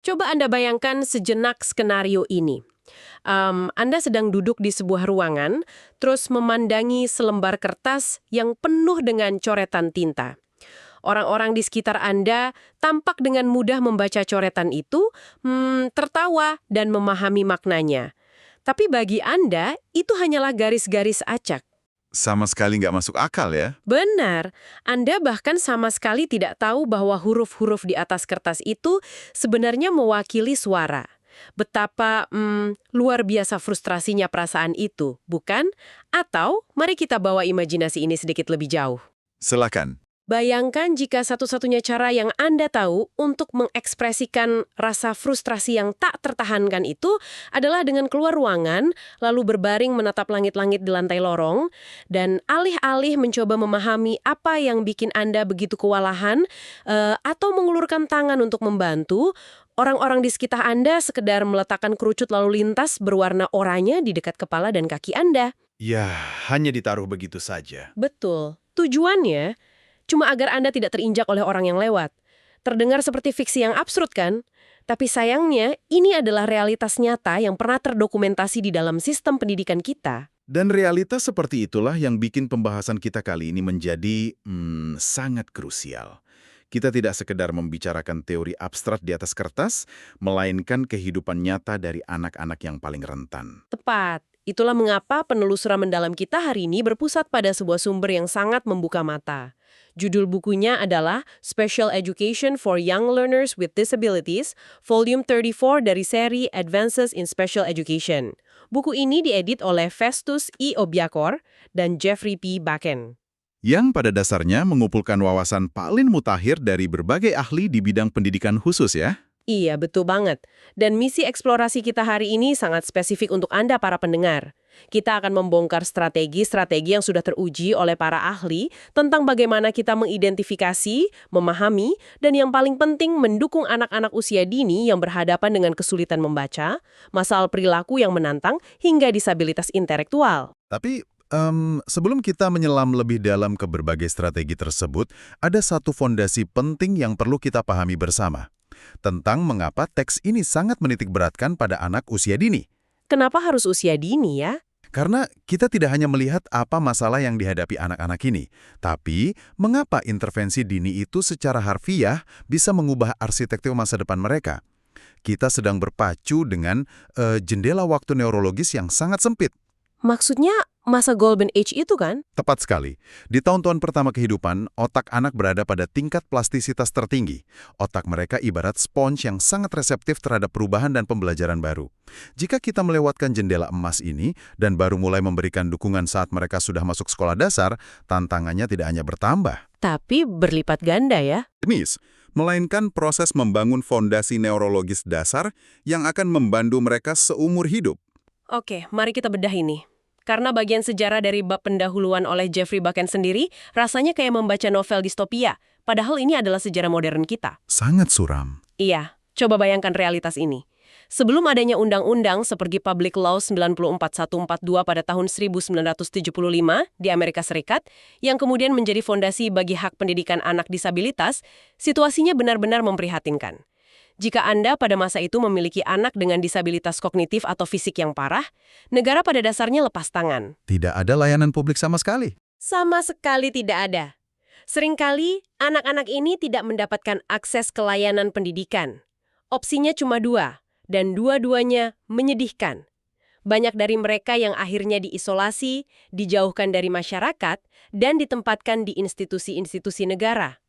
Coba Anda bayangkan sejenak skenario ini. Anda sedang duduk di sebuah ruangan, terus memandangi selembar kertas yang penuh dengan coretan tinta. Orang-orang di sekitar Anda tampak dengan mudah membaca coretan itu, tertawa dan memahami maknanya. Tapi bagi Anda, itu hanyalah garis-garis acak. Sama sekali nggak masuk akal ya. Benar, Anda bahkan sama sekali tidak tahu bahwa huruf-huruf di atas kertas itu sebenarnya mewakili suara. Betapa luar biasa frustrasinya perasaan itu, bukan? Atau mari kita bawa imajinasi ini sedikit lebih jauh. Silakan. Bayangkan jika satu-satunya cara yang Anda tahu untuk mengekspresikan rasa frustrasi yang tak tertahankan itu adalah dengan keluar ruangan, lalu berbaring menatap langit-langit di lantai lorong, dan alih-alih mencoba memahami apa yang bikin Anda begitu kewalahan, atau mengulurkan tangan untuk membantu, orang-orang di sekitar Anda sekedar meletakkan kerucut lalu lintas berwarna oranye di dekat kepala dan kaki Anda. Ya, hanya ditaruh begitu saja. Betul. Tujuannya cuma agar Anda tidak terinjak oleh orang yang lewat. Terdengar seperti fiksi yang absurd kan? Tapi sayangnya, ini adalah realitas nyata yang pernah terdokumentasi di dalam sistem pendidikan kita. Dan realitas seperti itulah yang bikin pembahasan kita kali ini menjadi sangat krusial. Kita tidak sekedar membicarakan teori abstrak di atas kertas, melainkan kehidupan nyata dari anak-anak yang paling rentan. Tepat. Itulah mengapa penelusuran mendalam kita hari ini berpusat pada sebuah sumber yang sangat membuka mata. Judul bukunya adalah Special Education for Young Learners with Disabilities, Volume 34 dari seri Advances in Special Education. Buku ini diedit oleh Festus I. Obiakor dan Jeffrey P. Bakken. Yang pada dasarnya mengumpulkan wawasan paling mutakhir dari berbagai ahli di bidang pendidikan khusus ya. Iya, betul banget. Dan misi eksplorasi kita hari ini sangat spesifik untuk Anda para pendengar. Kita akan membongkar strategi-strategi yang sudah teruji oleh para ahli tentang bagaimana kita mengidentifikasi, memahami, dan yang paling penting mendukung anak-anak usia dini yang berhadapan dengan kesulitan membaca, masalah perilaku yang menantang, hingga disabilitas intelektual. Tapi sebelum kita menyelam lebih dalam ke berbagai strategi tersebut, ada satu fondasi penting yang perlu kita pahami bersama. Tentang mengapa teks ini sangat menitikberatkan pada anak usia dini. Kenapa harus usia dini ya? Karena kita tidak hanya melihat apa masalah yang dihadapi anak-anak ini, tapi mengapa intervensi dini itu secara harfiah bisa mengubah arsitektur masa depan mereka. Kita sedang berpacu dengan jendela waktu neurologis yang sangat sempit. Maksudnya masa Golden Age itu kan? Tepat sekali. Di tahun-tahun pertama kehidupan, otak anak berada pada tingkat plastisitas tertinggi. Otak mereka ibarat spons yang sangat reseptif terhadap perubahan dan pembelajaran baru. Jika kita melewatkan jendela emas ini dan baru mulai memberikan dukungan saat mereka sudah masuk sekolah dasar, tantangannya tidak hanya bertambah. Tapi berlipat ganda ya? Jenis, melainkan proses membangun fondasi neurologis dasar yang akan membantu mereka seumur hidup. Oke, mari kita bedah ini. Karena bagian sejarah dari bab pendahuluan oleh Jeffrey Bakken sendiri, rasanya kayak membaca novel distopia. Padahal ini adalah sejarah modern kita. Sangat suram. Iya, coba bayangkan realitas ini. Sebelum adanya undang-undang seperti Public Law 94142 pada tahun 1975 di Amerika Serikat, yang kemudian menjadi fondasi bagi hak pendidikan anak disabilitas, situasinya benar-benar memprihatinkan. Jika Anda pada masa itu memiliki anak dengan disabilitas kognitif atau fisik yang parah, negara pada dasarnya lepas tangan. Tidak ada layanan publik sama sekali. Sama sekali tidak ada. Seringkali, anak-anak ini tidak mendapatkan akses ke layanan pendidikan. Opsinya cuma dua, dan dua-duanya menyedihkan. Banyak dari mereka yang akhirnya diisolasi, dijauhkan dari masyarakat, dan ditempatkan di institusi-institusi negara.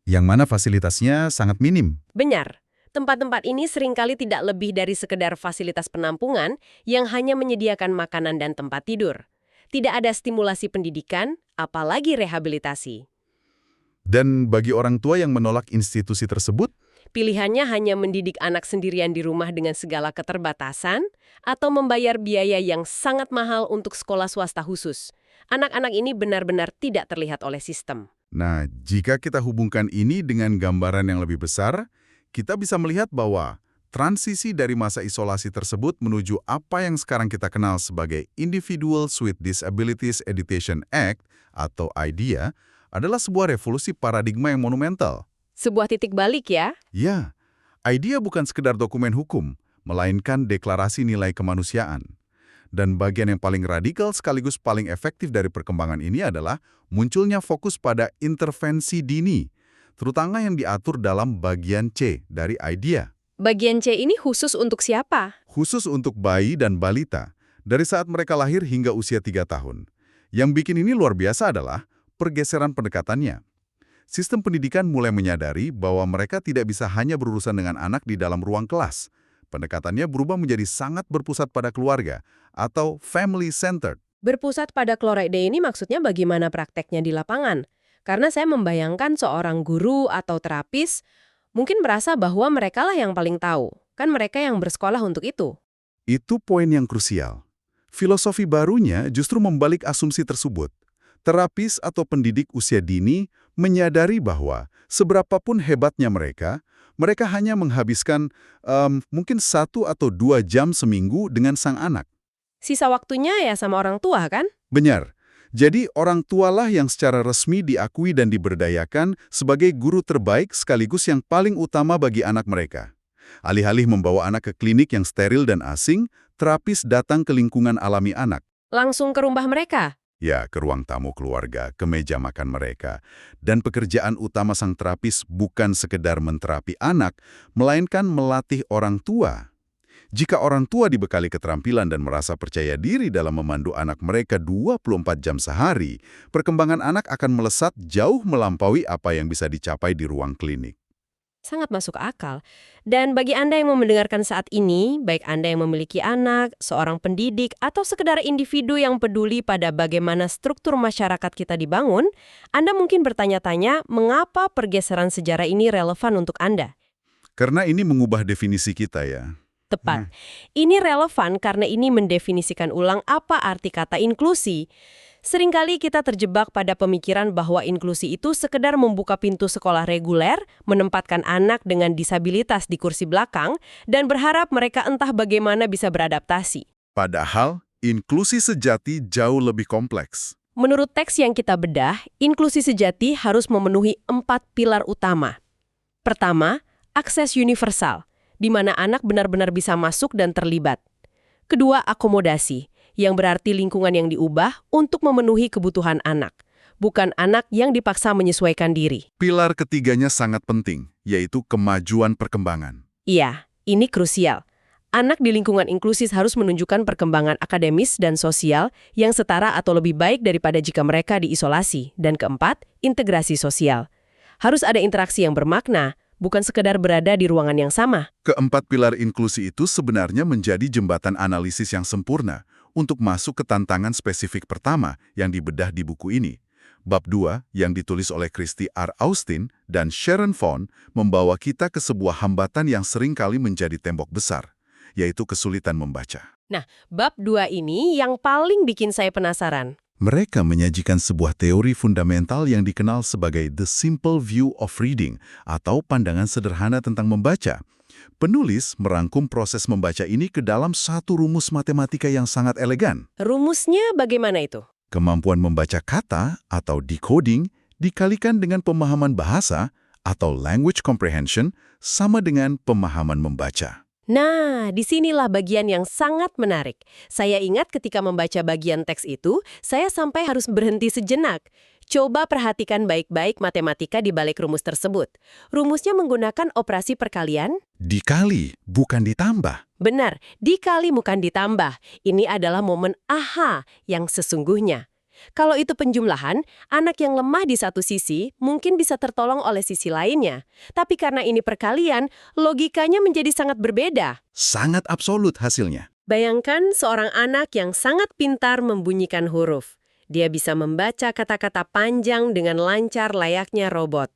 Yang mana fasilitasnya sangat minim. Benar. Tempat-tempat ini seringkali tidak lebih dari sekedar fasilitas penampungan yang hanya menyediakan makanan dan tempat tidur. Tidak ada stimulasi pendidikan, apalagi rehabilitasi. Dan bagi orang tua yang menolak institusi tersebut, Pilihannya hanya mendidik anak sendirian di rumah dengan segala keterbatasan atau membayar biaya yang sangat mahal untuk sekolah swasta khusus. Anak-anak ini benar-benar tidak terlihat oleh sistem. nah, jika kita hubungkan ini dengan gambaran yang lebih besar, kita bisa melihat bahwa transisi dari masa isolasi tersebut menuju apa yang sekarang kita kenal sebagai Individuals with Disabilities Education Act atau IDEA adalah sebuah revolusi paradigma yang monumental. Sebuah titik balik ya. Ya, Idea bukan sekedar dokumen hukum, melainkan deklarasi nilai kemanusiaan. Dan bagian yang paling radikal sekaligus paling efektif dari perkembangan ini adalah munculnya fokus pada intervensi dini, terutama yang diatur dalam bagian C dari Idea. Bagian C ini khusus untuk siapa? Khusus untuk bayi dan balita, dari saat mereka lahir hingga usia 3 tahun. Yang bikin ini luar biasa adalah pergeseran pendekatannya. Sistem pendidikan mulai menyadari bahwa mereka tidak bisa hanya berurusan dengan anak di dalam ruang kelas. Pendekatannya berubah menjadi sangat berpusat pada keluarga atau family-centered. Berpusat pada Chloride Day ini maksudnya bagaimana prakteknya di lapangan? Karena saya membayangkan seorang guru atau terapis mungkin merasa bahwa merekalah yang paling tahu. Kan mereka yang bersekolah untuk itu. Itu poin yang krusial. Filosofi barunya justru membalik asumsi tersebut. Terapis atau pendidik usia dini menyadari bahwa seberapapun hebatnya mereka hanya menghabiskan mungkin 1 atau 2 jam seminggu dengan sang anak. Sisa waktunya ya sama orang tua kan? Benar. Jadi orang tualah yang secara resmi diakui dan diberdayakan sebagai guru terbaik sekaligus yang paling utama bagi anak mereka. Alih-alih membawa anak ke klinik yang steril dan asing, terapis datang ke lingkungan alami anak. Langsung ke rumah mereka? Ya, ke ruang tamu keluarga, ke meja makan mereka. Dan pekerjaan utama sang terapis bukan sekedar menterapi anak, melainkan melatih orang tua. Jika orang tua dibekali keterampilan dan merasa percaya diri dalam memandu anak mereka 24 jam sehari, perkembangan anak akan melesat jauh melampaui apa yang bisa dicapai di ruang klinik. Sangat masuk akal. Dan bagi Anda yang mau mendengarkan saat ini, baik Anda yang memiliki anak, seorang pendidik, atau sekedar individu yang peduli pada bagaimana struktur masyarakat kita dibangun, Anda mungkin bertanya-tanya mengapa pergeseran sejarah ini relevan untuk Anda. Karena ini mengubah definisi kita ya. Tepat. Ini relevan karena ini mendefinisikan ulang apa arti kata inklusi. Seringkali kita terjebak pada pemikiran bahwa inklusi itu sekedar membuka pintu sekolah reguler, menempatkan anak dengan disabilitas di kursi belakang, dan berharap mereka entah bagaimana bisa beradaptasi. Padahal, inklusi sejati jauh lebih kompleks. Menurut teks yang kita bedah, inklusi sejati harus memenuhi 4 pilar utama. Pertama, akses universal, di mana anak benar-benar bisa masuk dan terlibat. Kedua, akomodasi, yang berarti lingkungan yang diubah untuk memenuhi kebutuhan anak, bukan anak yang dipaksa menyesuaikan diri. Pilar ketiganya sangat penting, yaitu kemajuan perkembangan. Iya, ini krusial. Anak di lingkungan inklusif harus menunjukkan perkembangan akademis dan sosial yang setara atau lebih baik daripada jika mereka diisolasi. Dan keempat, integrasi sosial. Harus ada interaksi yang bermakna, bukan sekedar berada di ruangan yang sama. Keempat pilar inklusi itu sebenarnya menjadi jembatan analisis yang sempurna untuk masuk ke tantangan spesifik pertama yang dibedah di buku ini. Bab 2 yang ditulis oleh Christy R. Austin dan Sharon Vaughn membawa kita ke sebuah hambatan yang seringkali menjadi tembok besar, yaitu kesulitan membaca. Nah, bab 2 ini yang paling bikin saya penasaran. Mereka menyajikan sebuah teori fundamental yang dikenal sebagai The Simple View of Reading atau pandangan sederhana tentang membaca. Penulis merangkum proses membaca ini ke dalam satu rumus matematika yang sangat elegan. Rumusnya bagaimana itu? Kemampuan membaca kata atau decoding dikalikan dengan pemahaman bahasa atau language comprehension sama dengan pemahaman membaca. Nah, disinilah bagian yang sangat menarik. Saya ingat ketika membaca bagian teks itu, saya sampai harus berhenti sejenak. Coba perhatikan baik-baik matematika di balik rumus tersebut. Rumusnya menggunakan operasi perkalian. Dikali, bukan ditambah. Benar, dikali bukan ditambah. Ini adalah momen aha yang sesungguhnya. Kalau itu penjumlahan, anak yang lemah di satu sisi mungkin bisa tertolong oleh sisi lainnya. Tapi karena ini perkalian, logikanya menjadi sangat berbeda. Sangat absolut hasilnya. Bayangkan seorang anak yang sangat pintar membunyikan huruf. Dia bisa membaca kata-kata panjang dengan lancar layaknya robot.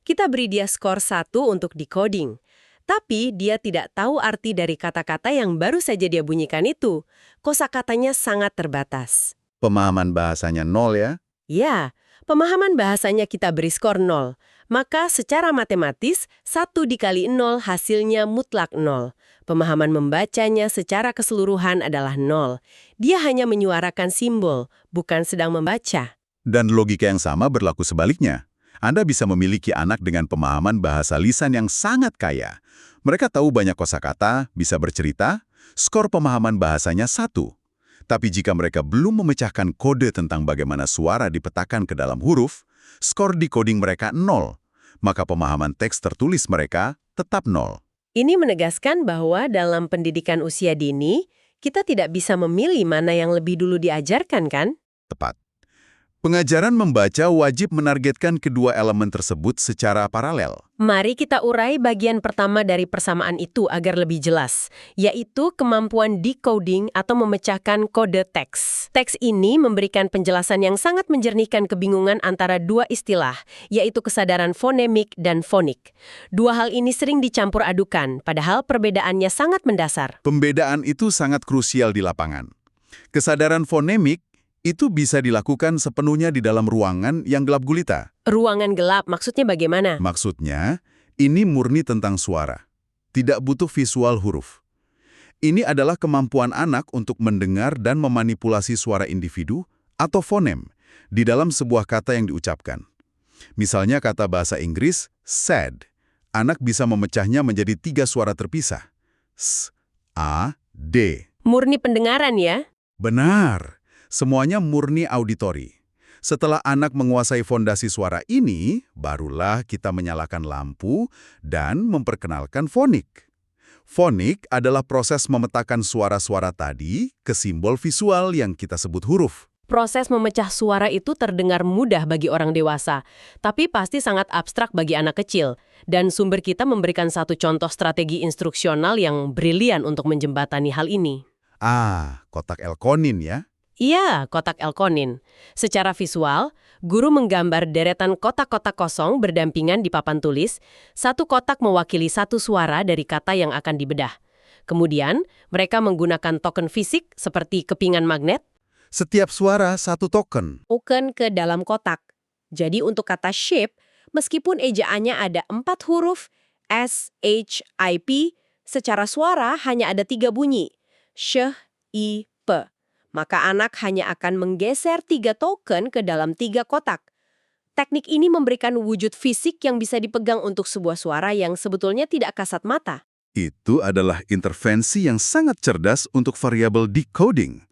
Kita beri dia skor 1 untuk decoding. Tapi dia tidak tahu arti dari kata-kata yang baru saja dia bunyikan itu. Kosakatanya sangat terbatas. Pemahaman bahasanya 0 ya? Ya, pemahaman bahasanya kita beri skor 0. Maka secara matematis, 1 dikali 0 hasilnya mutlak 0. Pemahaman membacanya secara keseluruhan adalah 0. Dia hanya menyuarakan simbol, bukan sedang membaca. Dan logika yang sama berlaku sebaliknya. Anda bisa memiliki anak dengan pemahaman bahasa lisan yang sangat kaya. Mereka tahu banyak kosakata, bisa bercerita, skor pemahaman bahasanya 1. Tapi jika mereka belum memecahkan kode tentang bagaimana suara dipetakan ke dalam huruf, skor decoding mereka 0. Maka pemahaman teks tertulis mereka tetap 0. Ini menegaskan bahwa dalam pendidikan usia dini, kita tidak bisa memilih mana yang lebih dulu diajarkan, kan? Tepat. Pengajaran membaca wajib menargetkan kedua elemen tersebut secara paralel. Mari kita urai bagian pertama dari persamaan itu agar lebih jelas, yaitu kemampuan decoding atau memecahkan kode teks. Teks ini memberikan penjelasan yang sangat menjernihkan kebingungan antara dua istilah, yaitu kesadaran fonemik dan fonik. Dua hal ini sering dicampur adukan, padahal perbedaannya sangat mendasar. Pembedaan itu sangat krusial di lapangan. Kesadaran fonemik itu bisa dilakukan sepenuhnya di dalam ruangan yang gelap gulita. Ruangan gelap maksudnya bagaimana? Maksudnya, ini murni tentang suara. Tidak butuh visual huruf. Ini adalah kemampuan anak untuk mendengar dan memanipulasi suara individu atau fonem di dalam sebuah kata yang diucapkan. Misalnya kata bahasa Inggris, sad. Anak bisa memecahnya menjadi 3 suara terpisah. S, A, D. Murni pendengaran ya? Benar. Semuanya murni auditori. Setelah anak menguasai fondasi suara ini, barulah kita menyalakan lampu dan memperkenalkan fonik. Fonik adalah proses memetakan suara-suara tadi ke simbol visual yang kita sebut huruf. Proses memecah suara itu terdengar mudah bagi orang dewasa, tapi pasti sangat abstrak bagi anak kecil. Dan sumber kita memberikan satu contoh strategi instruksional yang brilian untuk menjembatani hal ini. Kotak Elkonin ya. Iya, kotak Elkonin. Secara visual, guru menggambar deretan kotak-kotak kosong berdampingan di papan tulis. Satu kotak mewakili satu suara dari kata yang akan dibedah. Kemudian, mereka menggunakan token fisik seperti kepingan magnet. Setiap suara satu token. Token ke dalam kotak. Jadi untuk kata shape, meskipun ejaannya ada 4 huruf, S, H, I, P, secara suara hanya ada 3 bunyi. Sh, I, P. Maka anak hanya akan menggeser 3 token ke dalam 3 kotak. Teknik ini memberikan wujud fisik yang bisa dipegang untuk sebuah suara yang sebetulnya tidak kasat mata. Itu adalah intervensi yang sangat cerdas untuk variabel decoding.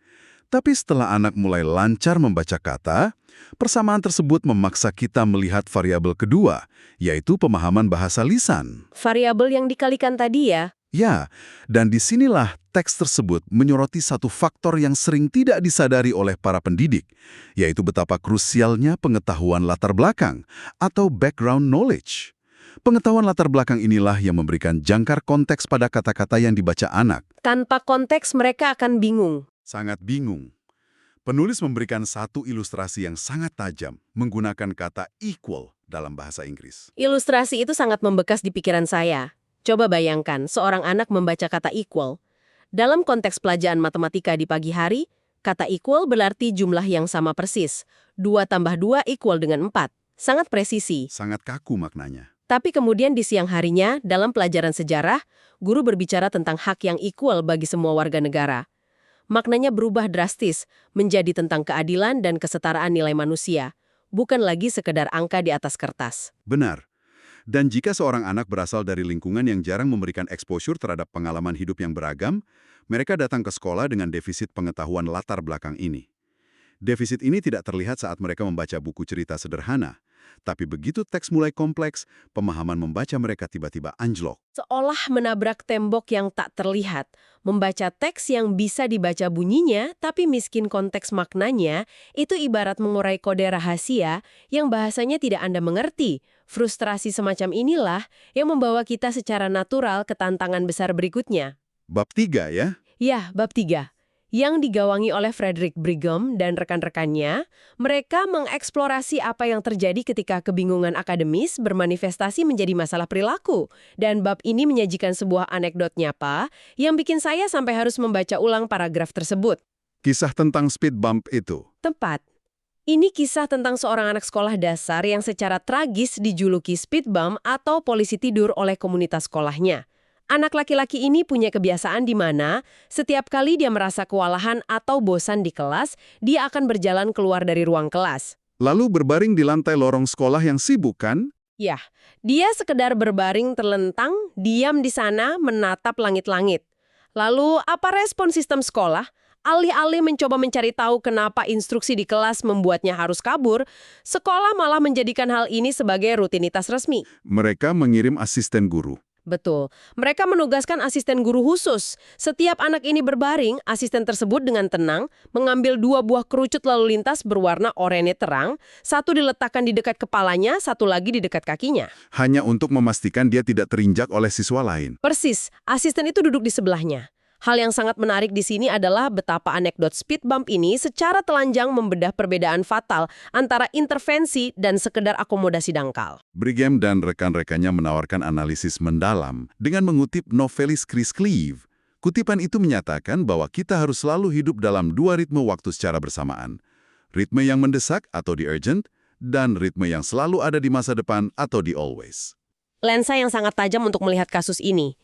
Tapi setelah anak mulai lancar membaca kata, persamaan tersebut memaksa kita melihat variabel kedua, yaitu pemahaman bahasa lisan. Variabel yang dikalikan tadi ya? Ya, dan disinilah teks tersebut menyoroti satu faktor yang sering tidak disadari oleh para pendidik, yaitu betapa krusialnya pengetahuan latar belakang atau background knowledge. Pengetahuan latar belakang inilah yang memberikan jangkar konteks pada kata-kata yang dibaca anak. Tanpa konteks mereka akan bingung. Sangat bingung. Penulis memberikan satu ilustrasi yang sangat tajam menggunakan kata equal dalam bahasa Inggris. Ilustrasi itu sangat membekas di pikiran saya. Coba bayangkan, seorang anak membaca kata equal. Dalam konteks pelajaran matematika di pagi hari, kata equal berarti jumlah yang sama persis. 2 tambah 2 equal dengan 4. Sangat presisi. Sangat kaku maknanya. Tapi kemudian di siang harinya, dalam pelajaran sejarah, guru berbicara tentang hak yang equal bagi semua warga negara. Maknanya berubah drastis, menjadi tentang keadilan dan kesetaraan nilai manusia. Bukan lagi sekedar angka di atas kertas. Benar. Dan jika seorang anak berasal dari lingkungan yang jarang memberikan exposure terhadap pengalaman hidup yang beragam, mereka datang ke sekolah dengan defisit pengetahuan latar belakang ini. Defisit ini tidak terlihat saat mereka membaca buku cerita sederhana. Tapi begitu teks mulai kompleks, pemahaman membaca mereka tiba-tiba anjlok. Seolah menabrak tembok yang tak terlihat, membaca teks yang bisa dibaca bunyinya tapi miskin konteks maknanya, itu ibarat mengurai kode rahasia yang bahasanya tidak Anda mengerti. Frustrasi semacam inilah yang membawa kita secara natural ke tantangan besar berikutnya. Bab 3 ya? Ya, bab 3. Yang digawangi oleh Frederick Brigham dan rekan-rekannya, mereka mengeksplorasi apa yang terjadi ketika kebingungan akademis bermanifestasi menjadi masalah perilaku. Dan bab ini menyajikan sebuah anekdot nyata yang bikin saya sampai harus membaca ulang paragraf tersebut. Kisah tentang speed bump itu. Tepat. Ini kisah tentang seorang anak sekolah dasar yang secara tragis dijuluki speed bump atau polisi tidur oleh komunitas sekolahnya. Anak laki-laki ini punya kebiasaan di mana setiap kali dia merasa kewalahan atau bosan di kelas, dia akan berjalan keluar dari ruang kelas. Lalu berbaring di lantai lorong sekolah yang sibuk kan? Ya, dia sekedar berbaring terlentang, diam di sana, menatap langit-langit. Lalu, apa respon sistem sekolah? Alih-alih mencoba mencari tahu kenapa instruksi di kelas membuatnya harus kabur, sekolah malah menjadikan hal ini sebagai rutinitas resmi. Mereka mengirim asisten guru. Betul. Mereka menugaskan asisten guru khusus. Setiap anak ini berbaring, asisten tersebut dengan tenang mengambil 2 buah kerucut lalu lintas berwarna oranye terang, satu diletakkan di dekat kepalanya, satu lagi di dekat kakinya. Hanya untuk memastikan dia tidak terinjak oleh siswa lain. Persis, asisten itu duduk di sebelahnya. Hal yang sangat menarik di sini adalah betapa anekdot speed bump ini secara telanjang membedah perbedaan fatal antara intervensi dan sekedar akomodasi dangkal. Brigham dan rekan-rekannya menawarkan analisis mendalam dengan mengutip novelis Chris Cleave. Kutipan itu menyatakan bahwa kita harus selalu hidup dalam 2 ritme waktu secara bersamaan. Ritme yang mendesak atau the urgent, dan ritme yang selalu ada di masa depan atau the always. Lensa yang sangat tajam untuk melihat kasus ini.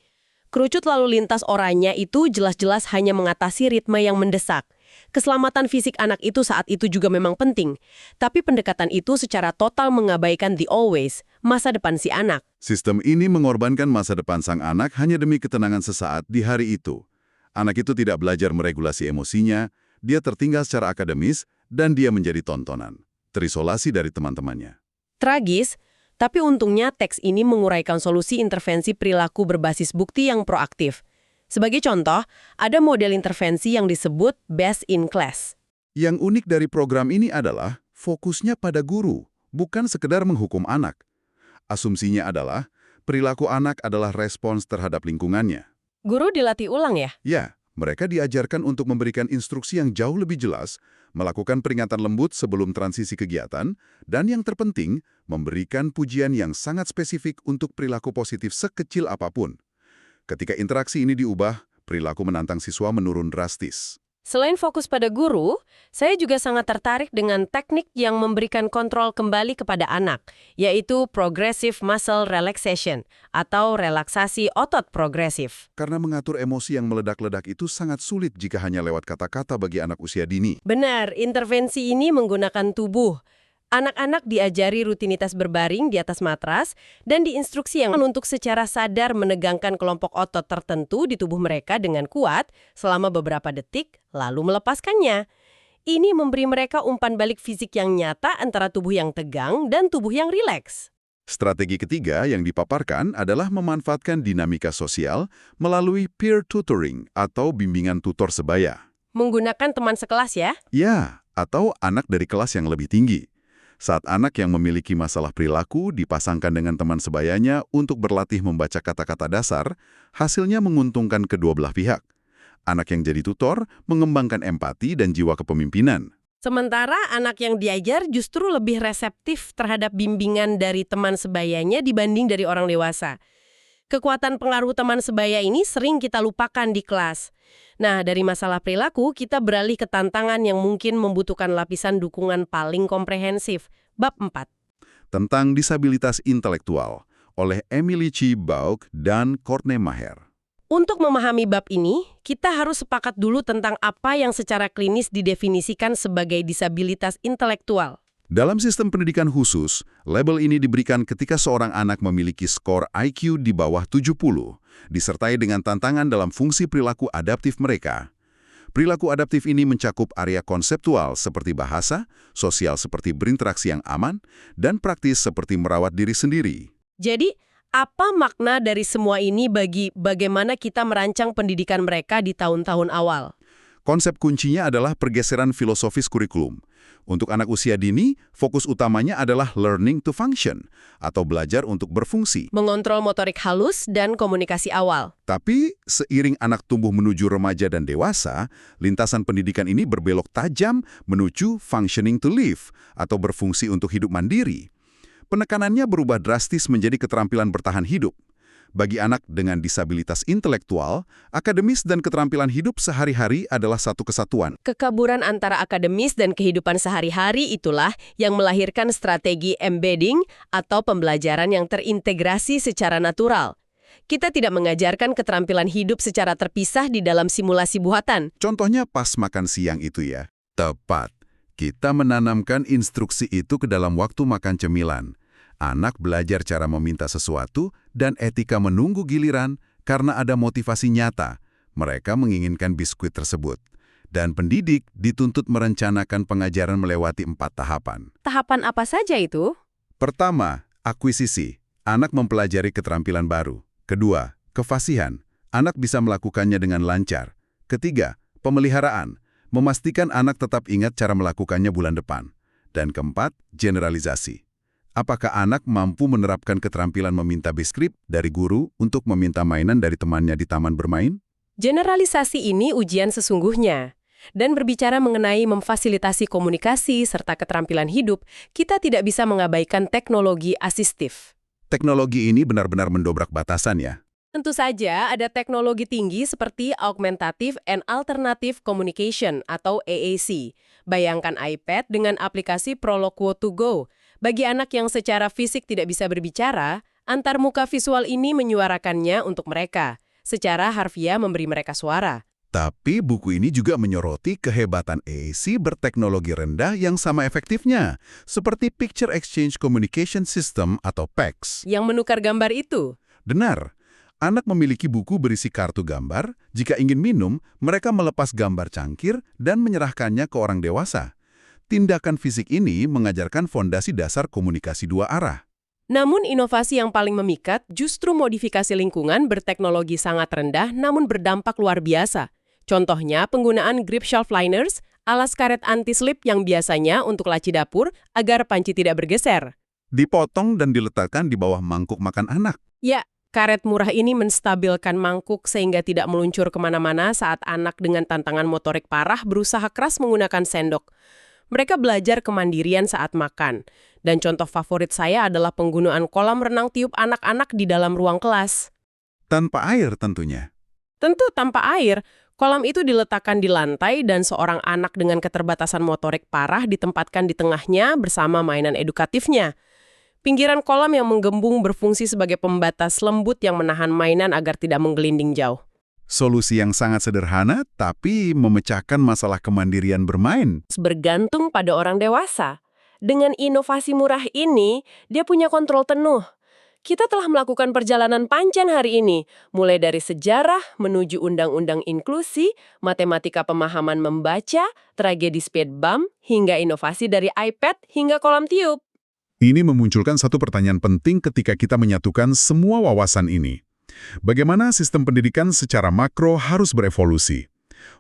Kerucut lalu lintas oranye itu jelas-jelas hanya mengatasi ritme yang mendesak. Keselamatan fisik anak itu saat itu juga memang penting. Tapi pendekatan itu secara total mengabaikan the always, masa depan si anak. Sistem ini mengorbankan masa depan sang anak hanya demi ketenangan sesaat di hari itu. Anak itu tidak belajar meregulasi emosinya, dia tertinggal secara akademis, dan dia menjadi tontonan. Terisolasi dari teman-temannya. Tragis, tapi untungnya teks ini menguraikan solusi intervensi perilaku berbasis bukti yang proaktif. Sebagai contoh, ada model intervensi yang disebut best in class. Yang unik dari program ini adalah fokusnya pada guru, bukan sekedar menghukum anak. Asumsinya adalah perilaku anak adalah respons terhadap lingkungannya. Guru dilatih ulang ya? Ya, mereka diajarkan untuk memberikan instruksi yang jauh lebih jelas, melakukan peringatan lembut sebelum transisi kegiatan, dan yang terpenting, memberikan pujian yang sangat spesifik untuk perilaku positif sekecil apapun. Ketika interaksi ini diubah, perilaku menantang siswa menurun drastis. Selain fokus pada guru, saya juga sangat tertarik dengan teknik yang memberikan kontrol kembali kepada anak, yaitu progressive muscle relaxation atau relaksasi otot progresif. Karena mengatur emosi yang meledak-ledak itu sangat sulit jika hanya lewat kata-kata bagi anak usia dini. Benar, intervensi ini menggunakan tubuh. Anak-anak diajari rutinitas berbaring di atas matras dan diinstruksi yang untuk secara sadar menegangkan kelompok otot tertentu di tubuh mereka dengan kuat selama beberapa detik, lalu melepaskannya. Ini memberi mereka umpan balik fisik yang nyata antara tubuh yang tegang dan tubuh yang rileks. Strategi ketiga yang dipaparkan adalah memanfaatkan dinamika sosial melalui peer tutoring atau bimbingan tutor sebaya. Menggunakan teman sekelas ya? Ya, atau anak dari kelas yang lebih tinggi. Saat anak yang memiliki masalah perilaku dipasangkan dengan teman sebayanya untuk berlatih membaca kata-kata dasar, hasilnya menguntungkan kedua belah pihak. Anak yang jadi tutor mengembangkan empati dan jiwa kepemimpinan. Sementara anak yang diajar justru lebih reseptif terhadap bimbingan dari teman sebayanya dibanding dari orang dewasa. Kekuatan pengaruh teman sebaya ini sering kita lupakan di kelas. Nah, dari masalah perilaku, kita beralih ke tantangan yang mungkin membutuhkan lapisan dukungan paling komprehensif. Bab 4. Tentang disabilitas intelektual oleh Emily C. Bauk dan Courtney Maher. Untuk memahami bab ini, kita harus sepakat dulu tentang apa yang secara klinis didefinisikan sebagai disabilitas intelektual. Dalam sistem pendidikan khusus, label ini diberikan ketika seorang anak memiliki skor IQ di bawah 70, disertai dengan tantangan dalam fungsi perilaku adaptif mereka. Perilaku adaptif ini mencakup area konseptual seperti bahasa, sosial seperti berinteraksi yang aman, dan praktis seperti merawat diri sendiri. Jadi, apa makna dari semua ini bagi bagaimana kita merancang pendidikan mereka di tahun-tahun awal? Konsep kuncinya adalah pergeseran filosofis kurikulum. Untuk anak usia dini, fokus utamanya adalah learning to function, atau belajar untuk berfungsi. Mengontrol motorik halus dan komunikasi awal. Tapi, seiring anak tumbuh menuju remaja dan dewasa, lintasan pendidikan ini berbelok tajam menuju functioning to live, atau berfungsi untuk hidup mandiri. Penekanannya berubah drastis menjadi keterampilan bertahan hidup. Bagi anak dengan disabilitas intelektual, akademis dan keterampilan hidup sehari-hari adalah satu kesatuan. Kekaburan antara akademis dan kehidupan sehari-hari itulah yang melahirkan strategi embedding atau pembelajaran yang terintegrasi secara natural. Kita tidak mengajarkan keterampilan hidup secara terpisah di dalam simulasi buatan. Contohnya pas makan siang itu ya. Tepat. Kita menanamkan instruksi itu ke dalam waktu makan cemilan. Anak belajar cara meminta sesuatu dan etika menunggu giliran karena ada motivasi nyata. Mereka menginginkan biskuit tersebut. Dan pendidik dituntut merencanakan pengajaran melewati 4 tahapan. Tahapan apa saja itu? Pertama, akuisisi. Anak mempelajari keterampilan baru. Kedua, kefasihan. Anak bisa melakukannya dengan lancar. Ketiga, pemeliharaan. Memastikan anak tetap ingat cara melakukannya bulan depan. Dan keempat, generalisasi. Apakah anak mampu menerapkan keterampilan meminta biskuit dari guru untuk meminta mainan dari temannya di taman bermain? Generalisasi ini ujian sesungguhnya. Dan berbicara mengenai memfasilitasi komunikasi serta keterampilan hidup, kita tidak bisa mengabaikan teknologi asistif. Teknologi ini benar-benar mendobrak batasan ya. Tentu saja ada teknologi tinggi seperti Augmentative and Alternative Communication atau AAC. Bayangkan iPad dengan aplikasi Proloquo to Go. Bagi anak yang secara fisik tidak bisa berbicara, antarmuka visual ini menyuarakannya untuk mereka. Secara harfiah memberi mereka suara. Tapi buku ini juga menyoroti kehebatan AAC berteknologi rendah yang sama efektifnya, seperti Picture Exchange Communication System atau PEX. Yang menukar gambar itu? Benar. Anak memiliki buku berisi kartu gambar. Jika ingin minum, mereka melepas gambar cangkir dan menyerahkannya ke orang dewasa. Tindakan fisik ini mengajarkan fondasi dasar komunikasi dua arah. Namun inovasi yang paling memikat justru modifikasi lingkungan berteknologi sangat rendah namun berdampak luar biasa. Contohnya penggunaan grip shelf liners, alas karet anti-slip yang biasanya untuk laci dapur agar panci tidak bergeser. Dipotong dan diletakkan di bawah mangkuk makan anak. Ya, karet murah ini menstabilkan mangkuk sehingga tidak meluncur kemana-mana saat anak dengan tantangan motorik parah berusaha keras menggunakan sendok. Mereka belajar kemandirian saat makan. Dan contoh favorit saya adalah penggunaan kolam renang tiup anak-anak di dalam ruang kelas. Tanpa air tentunya. Tentu tanpa air. Kolam itu diletakkan di lantai dan seorang anak dengan keterbatasan motorik parah ditempatkan di tengahnya bersama mainan edukatifnya. Pinggiran kolam yang menggembung berfungsi sebagai pembatas lembut yang menahan mainan agar tidak menggelinding jauh. Solusi yang sangat sederhana, tapi memecahkan masalah kemandirian bermain. Bergantung pada orang dewasa. Dengan inovasi murah ini, dia punya kontrol penuh. Kita telah melakukan perjalanan panjang hari ini, mulai dari sejarah menuju undang-undang inklusi, matematika pemahaman membaca, tragedi speed bump, hingga inovasi dari iPad hingga kolam tiup. Ini memunculkan satu pertanyaan penting ketika kita menyatukan semua wawasan ini. Bagaimana sistem pendidikan secara makro harus berevolusi?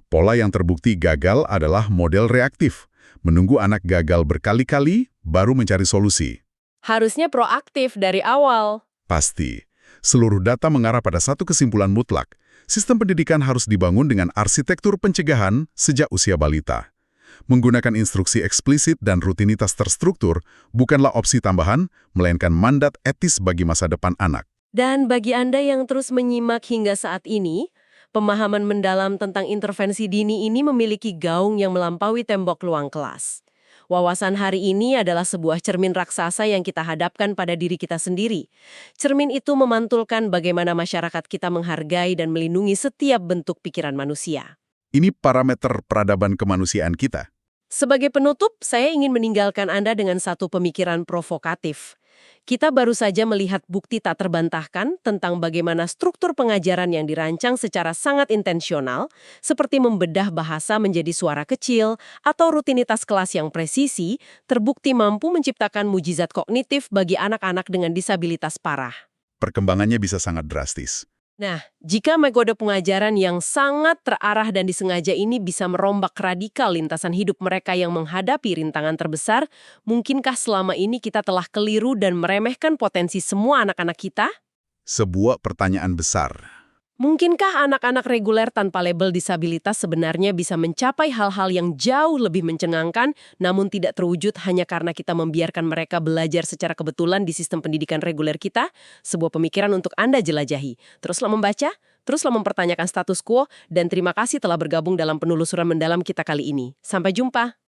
Pola yang terbukti gagal adalah model reaktif, menunggu anak gagal berkali-kali, baru mencari solusi. Harusnya proaktif dari awal. Pasti. Seluruh data mengarah pada satu kesimpulan mutlak. Sistem pendidikan harus dibangun dengan arsitektur pencegahan sejak usia balita. Menggunakan instruksi eksplisit dan rutinitas terstruktur bukanlah opsi tambahan, melainkan mandat etis bagi masa depan anak. Dan bagi Anda yang terus menyimak hingga saat ini, pemahaman mendalam tentang intervensi dini ini memiliki gaung yang melampaui tembok ruang kelas. Wawasan hari ini adalah sebuah cermin raksasa yang kita hadapkan pada diri kita sendiri. Cermin itu memantulkan bagaimana masyarakat kita menghargai dan melindungi setiap bentuk pikiran manusia. Ini parameter peradaban kemanusiaan kita. Sebagai penutup, saya ingin meninggalkan Anda dengan satu pemikiran provokatif. Kita baru saja melihat bukti tak terbantahkan tentang bagaimana struktur pengajaran yang dirancang secara sangat intensional, seperti membedah bahasa menjadi suara kecil atau rutinitas kelas yang presisi, terbukti mampu menciptakan mujizat kognitif bagi anak-anak dengan disabilitas parah. Perkembangannya bisa sangat drastis. Nah, jika metode pengajaran yang sangat terarah dan disengaja ini bisa merombak radikal lintasan hidup mereka yang menghadapi rintangan terbesar, mungkinkah selama ini kita telah keliru dan meremehkan potensi semua anak-anak kita? Sebuah pertanyaan besar. Mungkinkah anak-anak reguler tanpa label disabilitas sebenarnya bisa mencapai hal-hal yang jauh lebih mencengangkan, namun tidak terwujud hanya karena kita membiarkan mereka belajar secara kebetulan di sistem pendidikan reguler kita? Sebuah pemikiran untuk Anda jelajahi. Teruslah membaca, teruslah mempertanyakan status quo, dan terima kasih telah bergabung dalam penelusuran mendalam kita kali ini. Sampai jumpa!